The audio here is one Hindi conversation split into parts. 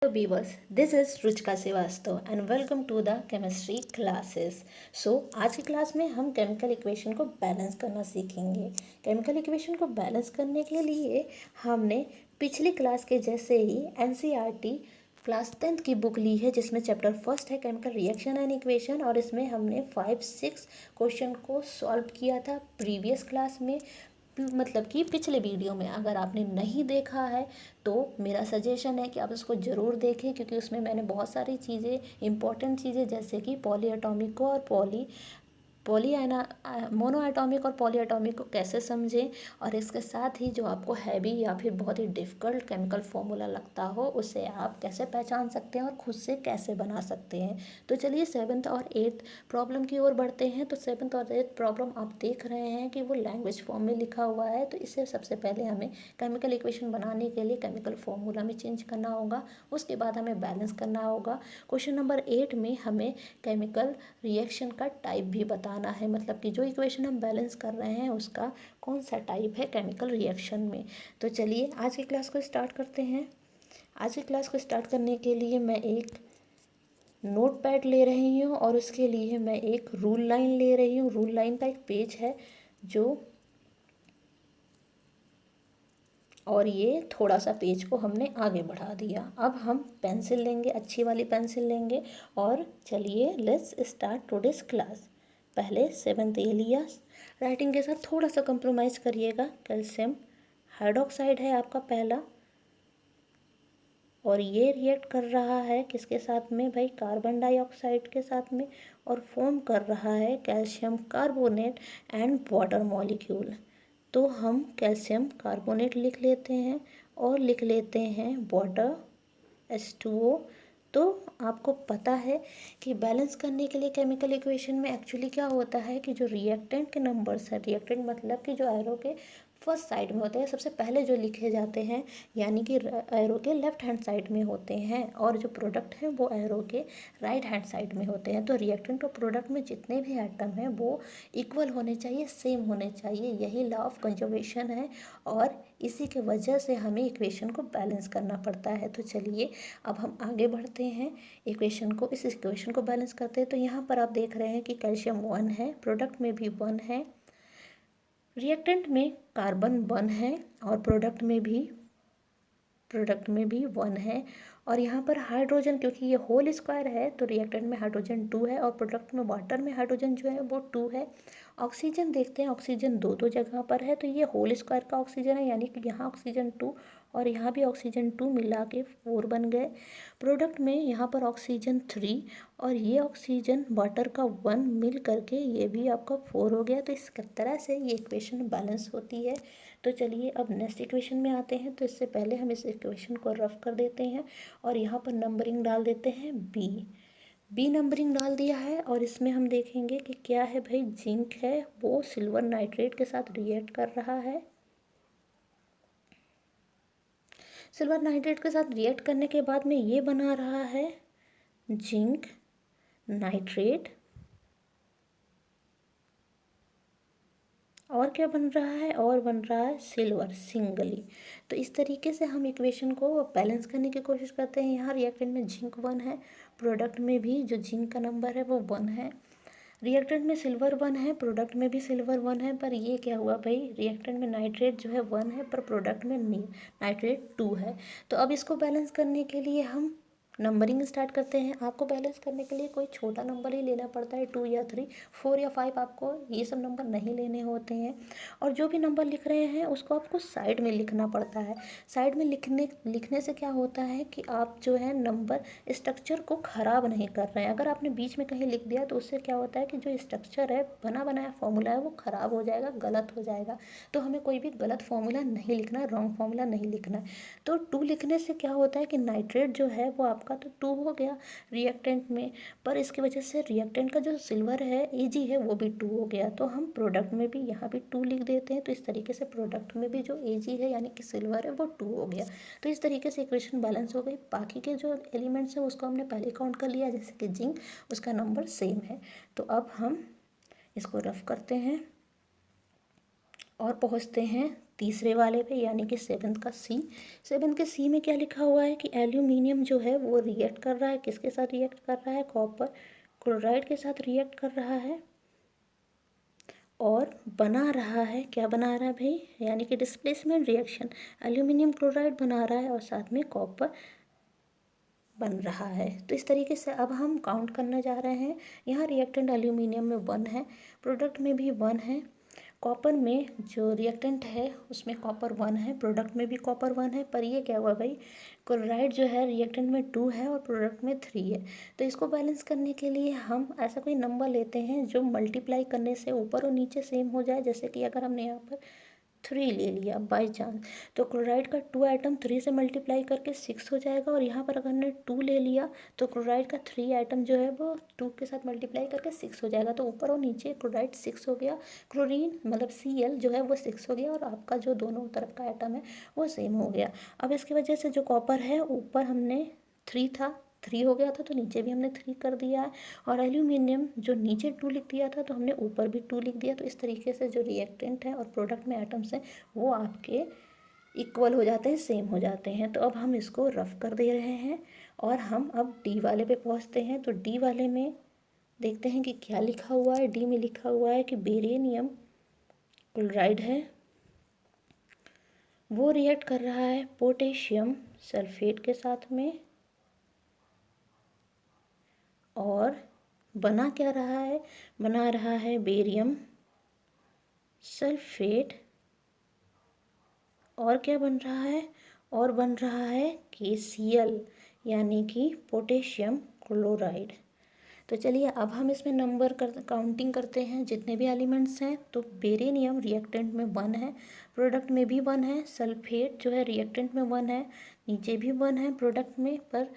Viewers, this is Ruchika Srivastava and welcome to the chemistry classes. आज की क्लास में हम केमिकल इक्वेशन को बैलेंस करना सीखेंगे। केमिकल इक्वेशन को बैलेंस करने के लिए हमने पिछली क्लास के जैसे ही एनसीईआरटी क्लास 10th की बुक ली है, जिसमें चैप्टर फर्स्ट है केमिकल रिएक्शन एंड इक्वेशन, और इसमें हमने 5-6 क्वेश्चन को सॉल्व किया था प्रीवियस क्लास में, मतलब कि पिछले वीडियो में। अगर आपने नहीं देखा है तो मेरा सजेशन है कि आप उसको ज़रूर देखें, क्योंकि उसमें मैंने बहुत सारी चीज़ें, इंपॉर्टेंट चीज़ें, जैसे कि पॉली एटॉमिक को और मोनो एटॉमिक और पॉली एटॉमिक को कैसे समझें, और इसके साथ ही जो आपको हैवी या फिर बहुत ही डिफ़िकल्ट केमिकल फॉर्मूला लगता हो उसे आप कैसे पहचान सकते हैं और खुद से कैसे बना सकते हैं। तो चलिए 7th और 8th प्रॉब्लम की ओर बढ़ते हैं। तो 7th और 8th प्रॉब्लम आप देख रहे हैं कि वो लैंग्वेज फॉर्म में लिखा हुआ है। तो इससे सबसे पहले हमें केमिकल इक्वेशन बनाने के लिए केमिकल फॉर्मूला में चेंज करना होगा, उसके बाद हमें बैलेंस करना होगा। क्वेश्चन नंबर 8 में हमें केमिकल रिएक्शन का टाइप भी बताना है, मतलब कि जो इक्वेशन हम बैलेंस कर रहे हैं उसका कौन सा टाइप है केमिकल रिएक्शन में। तो चलिए आज की क्लास को स्टार्ट करते हैं। आज की क्लास को स्टार्ट करने के लिए मैं एक नोट पैड ले रही हूँ और उसके लिए मैं एक रूल लाइन ले रही हूँ। रूल लाइन का एक पेज है और ये थोड़ा सा पेज को हमने आगे बढ़ा दिया। अब हम पेंसिल लेंगे, अच्छी वाली पेंसिल लेंगे, और चलिए लेट्स स्टार्ट टुडेस क्लास। पहले 7th ए लिया, राइटिंग के साथ थोड़ा सा कंप्रोमाइज़ करिएगा। कैल्शियम हाइड्रोक्साइड है आपका पहला, और ये रिएक्ट कर रहा है किसके साथ में भाई, कार्बन डाइऑक्साइड के साथ में, और फॉर्म कर रहा है calcium carbonate and water molecule. तो हम कैल्शियम कार्बोनेट लिख लेते हैं और लिख लेते हैं वाटर H2O। तो आपको पता है कि बैलेंस करने के लिए केमिकल इक्वेशन में एक्चुअली क्या होता है कि जो रिएक्टेंट के नंबर्स है, रिएक्टेंट मतलब कि जो एरो के फर्स्ट साइड में होते हैं, सबसे पहले जो लिखे जाते हैं, यानी कि एरो के लेफ्ट हैंड साइड में होते हैं, और जो प्रोडक्ट हैं वो एरो के राइट हैंड साइड में होते हैं। तो रिएक्टेंट और प्रोडक्ट में जितने भी आइटम हैं वो इक्वल होने चाहिए, सेम होने चाहिए। यही लॉ ऑफ कंजर्वेशन है, और इसी के वजह से हमें इक्वेशन को बैलेंस करना पड़ता है। तो चलिए अब हम आगे बढ़ते हैं, इस इक्वेशन को बैलेंस करते हैं। तो यहाँ पर आप देख रहे हैं कि कैल्शियम 1 है, प्रोडक्ट में भी 1 है, रिएक्टेंट में कार्बन 1 है, और प्रोडक्ट में भी 1 है। और यहाँ पर हाइड्रोजन, क्योंकि ये होल स्क्वायर है तो रिएक्टेंट में हाइड्रोजन 2 है, और प्रोडक्ट में वाटर में हाइड्रोजन जो है वो 2 है। ऑक्सीजन देखते हैं, ऑक्सीजन दो जगह पर है, तो ये होल स्क्वायर का ऑक्सीजन है, यानी कि यहाँ ऑक्सीजन 2 और यहाँ भी ऑक्सीजन 2 मिला के 4 बन गए। प्रोडक्ट में यहाँ पर ऑक्सीजन 3 और ये ऑक्सीजन वाटर का 1 मिल करके ये भी आपका 4 हो गया। तो इस तरह से ये इक्वेशन बैलेंस होती है। तो चलिए अब नेक्स्ट इक्वेशन में आते हैं। तो इससे पहले हम इस इक्वेशन को रफ कर देते हैं और यहाँ पर नंबरिंग डाल देते हैं बी नंबरिंग डाल दिया है। और इसमें हम देखेंगे कि क्या है भाई, जिंक है, वो सिल्वर नाइट्रेट के साथ रिएक्ट कर रहा है। सिल्वर नाइट्रेट के साथ रिएक्ट करने के बाद में ये बना रहा है जिंक नाइट्रेट, और क्या बन रहा है, और बन रहा है सिल्वर सिंगली। तो इस तरीके से हम इक्वेशन को बैलेंस करने की कोशिश करते हैं। यहाँ रिएक्टेंट में जिंक 1 है, प्रोडक्ट में भी जो जिंक का नंबर है वो 1 है, रिएक्टेंट में सिल्वर 1 है, प्रोडक्ट में भी सिल्वर 1 है। पर ये क्या हुआ भाई, रिएक्टेंट में नाइट्रेट जो है 1 है, पर प्रोडक्ट में नाइट्रेट 2 है। तो अब इसको बैलेंस करने के लिए हम नंबरिंग स्टार्ट करते हैं। आपको बैलेंस करने के लिए कोई छोटा नंबर ही लेना पड़ता है, 2 या 3, 4 या 5, आपको ये सब नंबर नहीं लेने होते हैं। और जो भी नंबर लिख रहे हैं उसको आपको साइड में लिखना पड़ता है। साइड में लिखने से क्या होता है कि आप जो है नंबर स्ट्रक्चर को ख़राब नहीं कर रहे हैं। अगर आपने बीच में कहीं लिख दिया तो उससे क्या होता है कि जो स्ट्रक्चर है, बना बनाया फॉर्मूला है, वो ख़राब हो जाएगा, गलत हो जाएगा। तो हमें कोई भी गलत फॉर्मूला नहीं लिखना है, रॉन्ग फॉर्मूला नहीं लिखना है। तो 2 लिखने से क्या होता है कि नाइट्रेट जो है वो आपका तो 2 हो गया रिएक्टेंट में, पर इसकी वजह से रिएक्टेंट का जो सिल्वर है Ag है वो भी 2 हो गया। तो हम प्रोडक्ट में भी यहाँ भी 2 लिख देते हैं। तो इस तरीके से प्रोडक्ट में भी जो Ag है यानी कि सिल्वर है वो 2 हो गया। तो इस तरीके से इक्वेशन बैलेंस हो गई। बाकी के जो एलिमेंट्स हैं उसको हमने पहले काउंट कर लिया, जैसे कि जिंक, उसका नंबर सेम है। तो अब हम इसको रफ करते हैं और पहुँचते हैं तीसरे वाले पे, यानी कि 7th का सी। 7th के सी में क्या लिखा हुआ है कि एल्यूमिनियम जो है वो रिएक्ट कर रहा है, किसके साथ रिएक्ट कर रहा है, कॉपर क्लोराइड के साथ रिएक्ट कर रहा है और बना रहा है, क्या बना रहा है भाई, यानी कि डिस्प्लेसमेंट रिएक्शन, एल्यूमिनियम क्लोराइड बना रहा है और साथ में कॉपर बन रहा है। तो इस तरीके से अब हम काउंट करने जा रहे हैं। यहाँ रिएक्टेंट एल्यूमिनियम में 1 है, प्रोडक्ट में भी 1 है, कॉपर में जो रिएक्टेंट है उसमें कॉपर 1 है, प्रोडक्ट में भी कॉपर 1 है। पर ये क्या हुआ भाई, क्लोराइड जो है रिएक्टेंट में 2 है और प्रोडक्ट में 3 है। तो इसको बैलेंस करने के लिए हम ऐसा कोई नंबर लेते हैं जो मल्टीप्लाई करने से ऊपर और नीचे सेम हो जाए। जैसे कि अगर हमने यहाँ पर 3 ले लिया बाई चांस, तो क्लोराइड का 2 आइटम 3 से मल्टीप्लाई करके 6 हो जाएगा। और यहाँ पर अगर हमने 2 ले लिया तो क्लोराइड का 3 आइटम जो है वो 2 के साथ मल्टीप्लाई करके 6 हो जाएगा। तो ऊपर और नीचे क्लोराइड 6 हो गया, क्लोरीन मतलब Cl जो है वो 6 हो गया और आपका जो दोनों तरफ का आइटम है वो सेम हो गया। अब इसकी वजह से जो कॉपर है ऊपर हमने 3 था, 3 हो गया था तो नीचे भी हमने 3 कर दिया है। और एल्यूमिनियम जो नीचे 2 लिख दिया था तो हमने ऊपर भी 2 लिख दिया। तो इस तरीके से जो रिएक्टेंट है और प्रोडक्ट में आइटम्स हैं वो आपके इक्वल हो जाते हैं, सेम हो जाते हैं। तो अब हम इसको रफ कर दे रहे हैं और हम अब डी वाले पे पहुंचते हैं। तो डी वाले में देखते हैं कि क्या लिखा हुआ है। डी में लिखा हुआ है कि बेरिलियम क्लोराइड है, वो रिएक्ट कर रहा है पोटेशियम सल्फेट के साथ में और बना क्या रहा है, बना रहा है बेरियम सल्फेट। और क्या बन रहा है, और बन रहा है KCl यानी कि पोटेशियम क्लोराइड। तो चलिए अब हम इसमें नंबर काउंटिंग करते हैं जितने भी एलिमेंट्स हैं। तो बेरिलियम रिएक्टेंट में 1 है, प्रोडक्ट में भी 1 है, सल्फेट जो है रिएक्टेंट में 1 है, नीचे भी 1 है प्रोडक्ट में, पर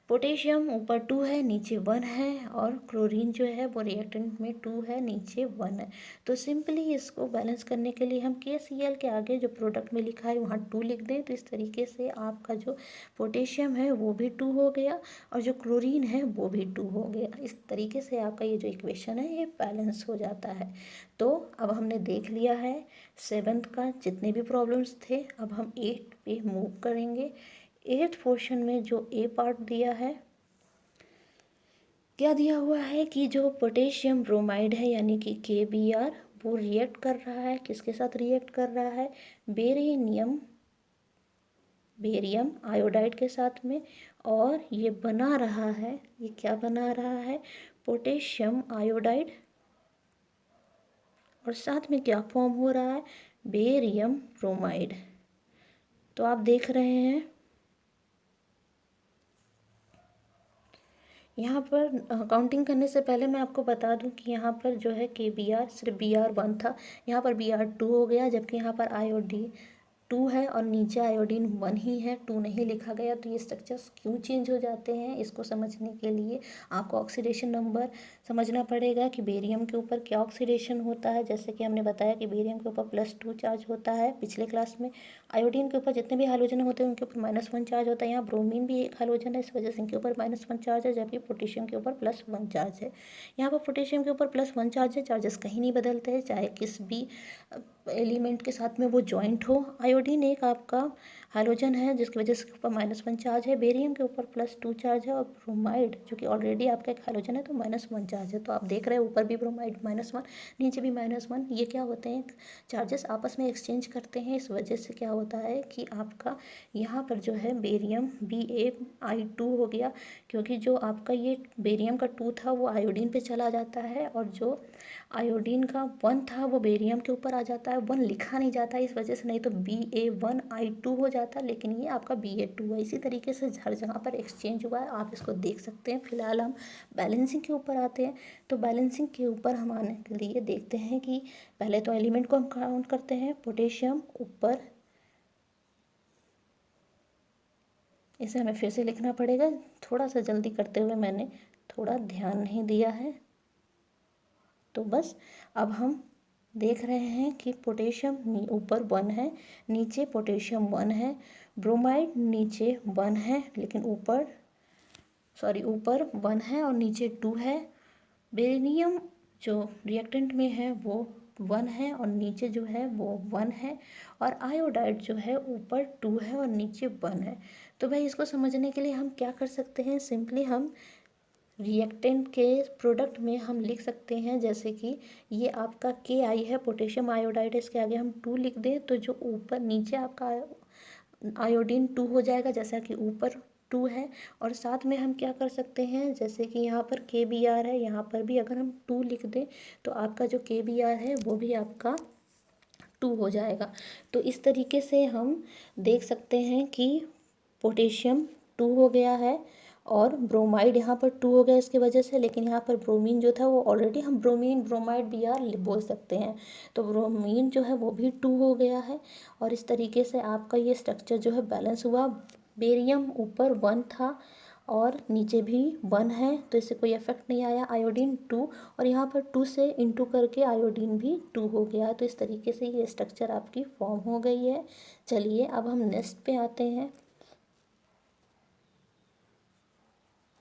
पोटेशियम ऊपर 2 है नीचे 1 है और क्लोरीन जो है वो रिएक्टेंट में 2 है नीचे 1 है। तो सिंपली इसको बैलेंस करने के लिए हम KCl के आगे जो प्रोडक्ट में लिखा है वहाँ 2 लिख दें। तो इस तरीके से आपका जो पोटेशियम है वो भी 2 हो गया और जो क्लोरीन है वो भी 2 हो गया। इस तरीके से आपका ये जो इक्वेशन है ये बैलेंस हो जाता है। तो अब हमने देख लिया है 7th का जितने भी प्रॉब्लम्स थे। अब हम 8 पे मूव करेंगे। 8th पोर्शन में जो ए पार्ट दिया है, क्या दिया हुआ है कि जो पोटेशियम ब्रोमाइड है यानी कि KBr वो रिएक्ट कर रहा है, किसके साथ रिएक्ट कर रहा है, बेरियम आयोडाइड के साथ में। और ये बना रहा है, ये क्या बना रहा है, पोटेशियम आयोडाइड और साथ में क्या फॉर्म हो रहा है, बेरियम ब्रोमाइड। तो आप देख रहे हैं यहाँ पर काउंटिंग करने से पहले मैं आपको बता दूं कि यहाँ पर जो है KBr सिर्फ Br1 था, यहाँ पर Br2 हो गया, जबकि यहाँ पर आयोडीन 2 है और नीचे आयोडीन 1 ही है, 2 नहीं लिखा गया। तो ये स्ट्रक्चर्स क्यों चेंज हो जाते हैं, इसको समझने के लिए आपको ऑक्सीडेशन नंबर समझना पड़ेगा कि बेरियम के ऊपर क्या ऑक्सीडेशन होता है। जैसे कि हमने बताया कि बेरियम के ऊपर +2 चार्ज होता है पिछले क्लास में। आयोडीन के ऊपर जितने भी हाइड्रोजन होते हैं उनके ऊपर -1 चार्ज होता है। यहाँ ब्रोमीन भी एक हाइड्रोजन है, इस वजह से इनके ऊपर -1 चार्ज है, जबकि पोटेशियम के ऊपर +1 चार्ज है। यहाँ पर पोटेशियम के ऊपर +1 चार्ज है, चार्जेस कहीं नहीं बदलते हैं चाहे किस भी एलिमेंट के साथ में वो जॉइंट हो। आयोडीन एक आपका हाइड्रोजन है जिसकी वजह से उसके ऊपर -1 चार्ज है, बेरियम के ऊपर +2 चार्ज है और ब्रोमाइड जो कि ऑलरेडी आपका एक हाइड्रोजन है तो -1 चार्ज है। तो आप देख रहे हैं ऊपर भी ब्रोमाइड -1 नीचे भी -1। ये क्या होते हैं, चार्जेस आपस में एक्सचेंज करते हैं। इस वजह से क्या होता है कि आपका यहाँ पर जो है बेरियम BaI2 हो गया, क्योंकि जो आपका ये बेरियम का 2 था वो आयोडीन पे चला जाता है और जो आयोडीन का 1 था वो बेरियम के ऊपर आ जाता है। 1 लिखा नहीं जाता है इस वजह से, नहीं तो Ba1I2 हो जाता, लेकिन ये आपका Ba2 है। इसी तरीके से हर जगह पर एक्सचेंज हुआ है, आप इसको देख सकते हैं। फिलहाल हम बैलेंसिंग के ऊपर आते हैं। तो बैलेंसिंग के ऊपर हम आने के लिए देखते हैं कि पहले तो एलिमेंट को हम काउंट करते हैं। पोटेशियम ऊपर, इसे हमें फिर से लिखना पड़ेगा, थोड़ा सा जल्दी करते हुए मैंने थोड़ा ध्यान नहीं दिया है। तो बस अब हम देख रहे हैं कि पोटेशियम ऊपर 1 है, नीचे पोटेशियम 1 है, ब्रोमाइड नीचे 1 है लेकिन ऊपर ऊपर 1 है और नीचे 2 है। बेरिलियम जो रिएक्टेंट में है वो 1 है और नीचे जो है वो 1 है, और आयोडाइड जो है ऊपर 2 है और नीचे 1 है। तो भाई इसको समझने के लिए हम क्या कर सकते हैं, सिंपली हम रिएक्टेंट के प्रोडक्ट में हम लिख सकते हैं, जैसे कि ये आपका KI है, पोटेशियम आयोडाइड, इसके आगे हम 2 लिख दें तो जो ऊपर नीचे आपका आयोडीन 2 हो जाएगा, जैसा कि ऊपर 2 है। और साथ में हम क्या कर सकते हैं, जैसे कि यहाँ पर KBr है, यहाँ पर भी अगर हम 2 लिख दें तो आपका जो KBr है वो भी आपका 2 हो जाएगा। तो इस तरीके से हम देख सकते हैं कि पोटेशियम 2 हो गया है और ब्रोमाइड यहाँ पर 2 हो गया इसकी वजह से, लेकिन यहाँ पर ब्रोमीन जो था वो ऑलरेडी हम ब्रोमीन ब्रोमाइड Br बोल सकते हैं, तो ब्रोमीन जो है वो भी 2 हो गया है। और इस तरीके से आपका ये स्ट्रक्चर जो है बैलेंस हुआ। बेरियम ऊपर 1 था और नीचे भी 1 है, तो इससे कोई इफेक्ट नहीं आया। आयोडीन 2 और यहाँ पर 2 से इंटू करके आयोडीन भी 2 हो गया। तो इस तरीके से ये स्ट्रक्चर आपकी फॉर्म हो गई है। चलिए अब हम नेक्स्ट पे आते हैं।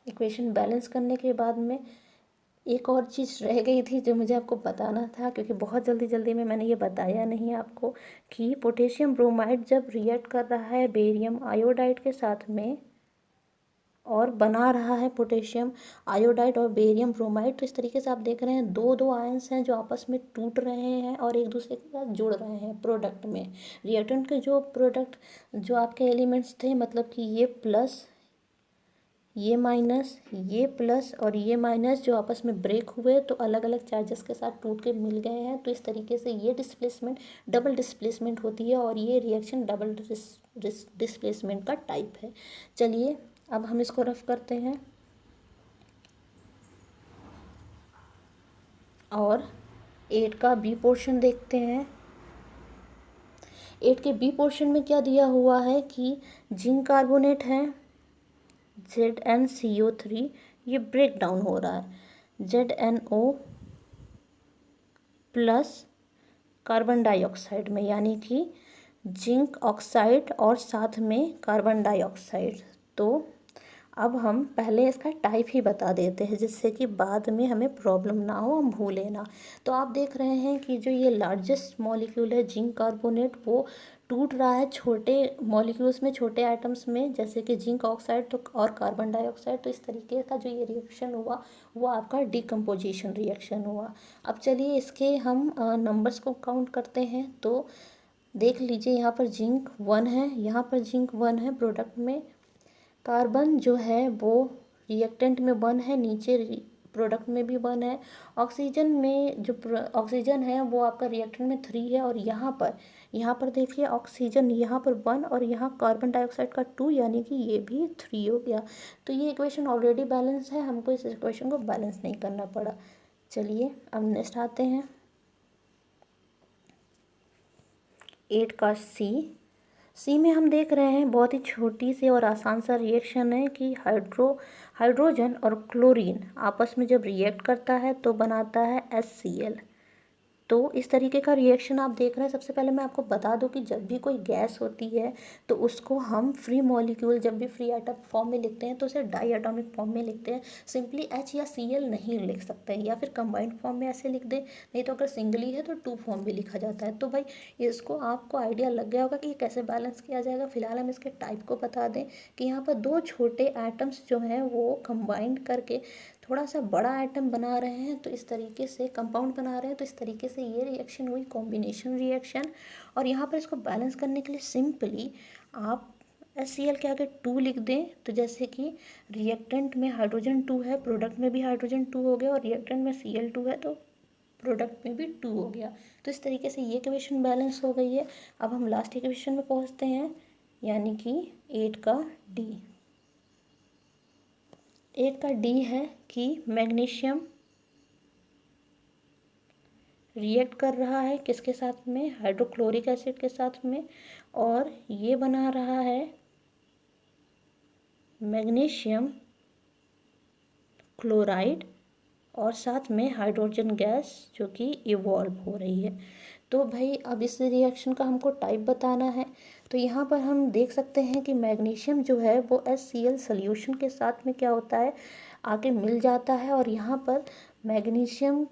इक्वेशन बैलेंस करने के बाद में एक और चीज़ रह गई थी जो मुझे आपको बताना था, क्योंकि बहुत जल्दी जल्दी में मैंने ये बताया नहीं आपको कि पोटेशियम ब्रोमाइड जब रिएक्ट कर रहा है बेरियम आयोडाइड के साथ में और बना रहा है पोटेशियम आयोडाइड और बेरियम ब्रोमाइड, तो इस तरीके से आप देख रहे हैं दो दो आयंस हैं जो आपस में टूट रहे हैं और एक दूसरे के साथ जुड़ रहे हैं प्रोडक्ट में। रिएक्टेंट के जो प्रोडक्ट जो आपके एलिमेंट्स थे, मतलब कि ये प्लस, ये माइनस, ये प्लस और ये माइनस जो आपस में ब्रेक हुए तो अलग अलग चार्जेस के साथ टूट के मिल गए हैं। तो इस तरीके से ये डिस्प्लेसमेंट डबल डिस्प्लेसमेंट होती है और ये रिएक्शन डबल डिस्प्लेसमेंट का टाइप है। चलिए अब हम इसको रफ करते हैं और 8 का बी पोर्शन देखते हैं। 8 के बी पोर्शन में क्या दिया हुआ है कि जिंक कार्बोनेट है ZnCO3, ये ब्रेक डाउन हो रहा है ZnO प्लस कार्बन डाइऑक्साइड में, यानी कि जिंक ऑक्साइड और साथ में कार्बन डाइऑक्साइड। तो अब हम पहले इसका टाइप ही बता देते हैं जिससे कि बाद में हमें प्रॉब्लम ना हो, हम भूलें ना। तो आप देख रहे हैं कि जो ये लार्जेस्ट मॉलिक्यूल है जिंक कार्बोनेट, वो टूट रहा है छोटे मॉलिक्यूल्स में, छोटे एटम्स में, जैसे कि जिंक ऑक्साइड तो और कार्बन डाइऑक्साइड। तो इस तरीके का जो ये रिएक्शन हुआ वो आपका डिकम्पोजिशन रिएक्शन हुआ। अब चलिए इसके हम नंबर्स को काउंट करते हैं। तो देख लीजिए यहाँ पर जिंक 1 है, यहाँ पर जिंक 1 है प्रोडक्ट में, कार्बन जो है वो रिएक्टेंट में 1 है, नीचे प्रोडक्ट में भी 1 है। ऑक्सीजन में जो ऑक्सीजन है वो आपका रिएक्टेंट में 3 है, और यहाँ पर देखिए ऑक्सीजन यहाँ पर 1 और यहाँ कार्बन डाइऑक्साइड का 2, यानी कि ये भी 3 हो गया। तो ये इक्वेशन ऑलरेडी बैलेंस है, हमको इस इक्वेशन को बैलेंस नहीं करना पड़ा। चलिए अब नेक्स्ट आते हैं 8 का सी में हम देख रहे हैं बहुत ही छोटी सी और आसान सा रिएक्शन है कि हाइड्रोजन और क्लोरीन आपस में जब रिएक्ट करता है तो बनाता है HCl। तो इस तरीके का रिएक्शन आप देख रहे हैं। सबसे पहले मैं आपको बता दूं कि जब भी कोई गैस होती है तो उसको हम फ्री मॉलिक्यूल, जब भी फ्री एटम फॉर्म में लिखते हैं तो उसे डाई एटॉमिक फॉर्म में लिखते हैं, सिंपली H या Cl नहीं लिख सकते हैं, या फिर कंबाइंड फॉर्म में ऐसे लिख दें, नहीं तो अगर सिंगली है तो 2 फॉर्म भी लिखा जाता है। तो भाई इसको आपको आइडिया लग गया होगा कि ये कैसे बैलेंस किया जाएगा। फिलहाल हम इसके टाइप को बता दें कि यहाँ पर 2 छोटे एटम्स जो हैं वो कंबाइंड करके थोड़ा सा बड़ा आइटम बना रहे हैं, तो इस तरीके से कंपाउंड बना रहे हैं। तो इस तरीके से ये रिएक्शन हुई कॉम्बिनेशन रिएक्शन। और यहाँ पर इसको बैलेंस करने के लिए सिंपली आप HCl के आगे 2 लिख दें, तो जैसे कि रिएक्टेंट में हाइड्रोजन 2 है, प्रोडक्ट में भी हाइड्रोजन 2 हो गया, और रिएक्टेंट में Cl2 है तो प्रोडक्ट में भी 2 हो गया। तो इस तरीके से ये इक्वेशन बैलेंस हो गई है। अब हम लास्ट इक्वेशन में पहुँचते हैं, यानी कि 8 का डी। 8 का डी है कि मैग्नीशियम रिएक्ट कर रहा है किसके साथ में, हाइड्रोक्लोरिक एसिड के साथ में, और ये बना रहा है मैग्नीशियम क्लोराइड और साथ में हाइड्रोजन गैस जो कि इवॉल्व हो रही है। तो भाई अब इस रिएक्शन का हमको टाइप बताना है। तो यहाँ पर हम देख सकते हैं कि मैग्नीशियम जो है वो HCl सॉल्यूशन के साथ में क्या होता है, आके मिल जाता है, और यहाँ पर मैग्नीशियम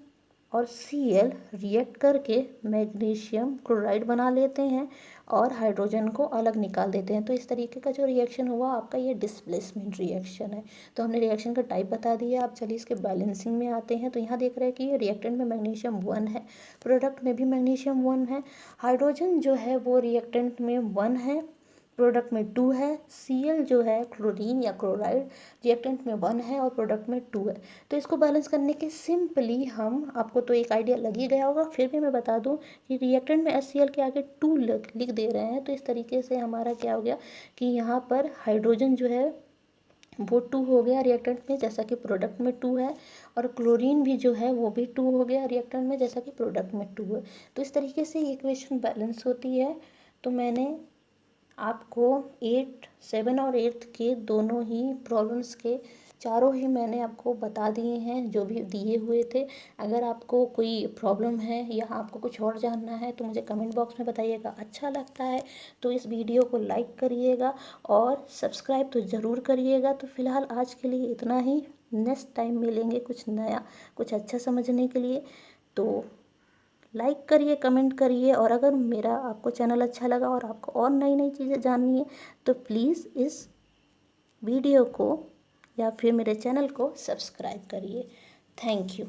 और Cl रिएक्ट करके मैग्नीशियम क्लोराइड बना लेते हैं और हाइड्रोजन को अलग निकाल देते हैं। तो इस तरीके का जो रिएक्शन हुआ आपका ये डिस्प्लेसमेंट रिएक्शन है। तो हमने रिएक्शन का टाइप बता दिया। आप चलिए इसके बैलेंसिंग में आते हैं। तो यहाँ देख रहे हैं कि ये रिएक्टेंट में मैग्नीशियम 1 है, प्रोडक्ट में भी मैग्नीशियम 1 है, हाइड्रोजन जो है वो रिएक्टेंट में 1 है, प्रोडक्ट में 2 है, Cl जो है क्लोरीन या क्लोराइड रिएक्टेंट में 1 है और प्रोडक्ट में 2 है। तो इसको बैलेंस करने के सिंपली हम, आपको तो एक आइडिया लग ही गया होगा, फिर भी मैं बता दूं कि रिएक्टेंट में HCl के आगे 2 लिख दे रहे हैं। तो इस तरीके से हमारा क्या हो गया कि यहाँ पर हाइड्रोजन जो है वो 2 हो गया रिएक्टेंट में, जैसा कि प्रोडक्ट में 2 है, और क्लोरीन भी जो है वो भी 2 हो गया रिएक्टेंट में, जैसा कि प्रोडक्ट में 2 है। तो इस तरीके से इक्वेशन बैलेंस होती है। तो मैंने आपको 8, 7 और 8 के दोनों ही प्रॉब्लम्स के चारों ही मैंने आपको बता दिए हैं जो भी दिए हुए थे। अगर आपको कोई प्रॉब्लम है या आपको कुछ और जानना है तो मुझे कमेंट बॉक्स में बताइएगा। अच्छा लगता है तो इस वीडियो को लाइक करिएगा और सब्सक्राइब तो ज़रूर करिएगा। तो फिलहाल आज के लिए इतना ही, नेक्स्ट टाइम मिलेंगे कुछ नया, कुछ अच्छा समझने के लिए। तो लाइक करिए, कमेंट करिए, और अगर मेरा आपको चैनल अच्छा लगा और आपको और नई नई चीज़ें जाननी है तो प्लीज़ इस वीडियो को या फिर मेरे चैनल को सब्सक्राइब करिए। Thank you.